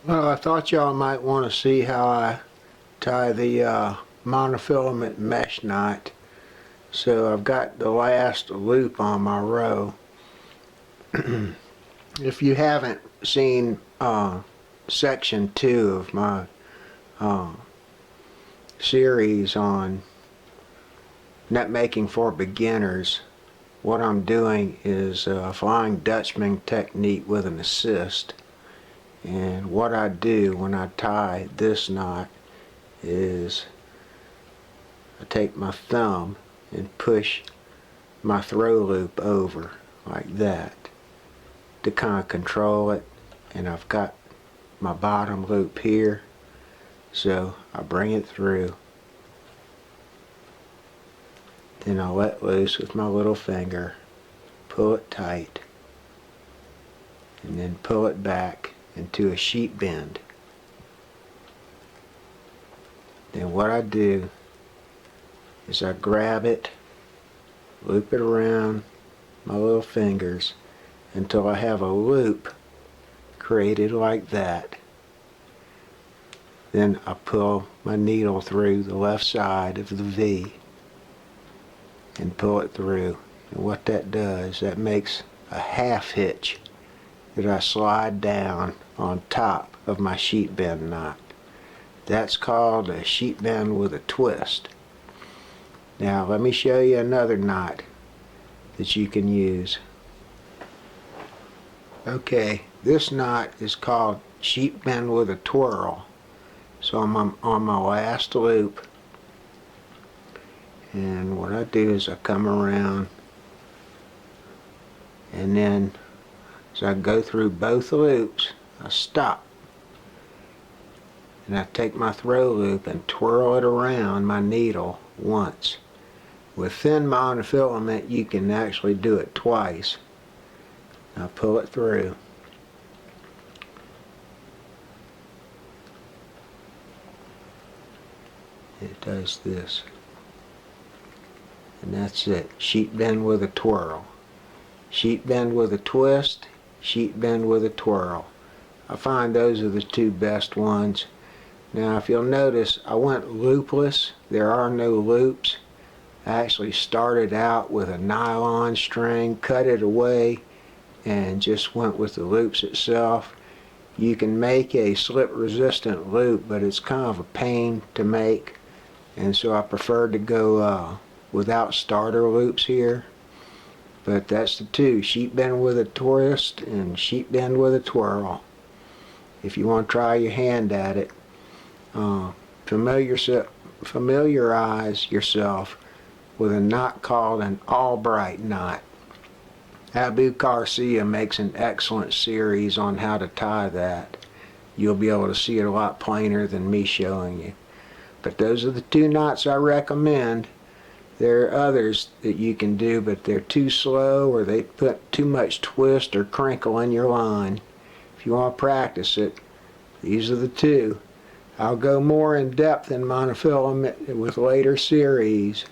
Well, I thought y'all might want to see how I tie the monofilament mesh knot. So I've got the last loop on my row. If you haven't seen section 2 of my series on net making for beginners, what I'm doing is a Flying Dutchman technique with an assist. And what I do when I tie this knot is I take my thumb and push my throw loop over like that to kind of control it, and I've got my bottom loop here, so I bring it through, then I let loose with my little finger, pull it tight, and then pull it back into a sheet bend. Then what I do is I grab it, loop it around my little fingers until I have a loop created like that. Then I pull my needle through the left side of the V and pull it through. And what that does, that makes a half hitch that I slide down on top of my sheet bend knot. That's called a sheet bend with a twist. Now let me show you another knot that you can use. Okay, this knot is called sheet bend with a twirl. So I'm on my last loop, and what I do is I come around, and then as I go through both loops, I stop, and I take my throw loop and twirl it around my needle once. With thin monofilament, you can actually do it twice. I pull it through. It does this. And that's it. Sheet bend with a twirl. Sheet bend with a twist. Sheet bend with a twirl. I find those are the two best ones. Now if you'll notice, I went loopless. There are no loops. I actually started out with a nylon string, cut it away, and just went with the loops itself. You can make a slip resistant loop, but it's kind of a pain to make, and so I prefer to go without starter loops here. But that's the two, sheet bend with a twist and sheet bend with a twirl. If you want to try your hand at it, familiarize yourself with a knot called an albright knot. Abu Garcia makes an excellent series on how to tie that. You'll be able to see it a lot plainer than me showing you. But those are the two knots I recommend. There are others that you can do, but they're too slow, or they put too much twist or crinkle in your line. If you want to practice it, these are the two. I'll go more in depth in monofilament with later series,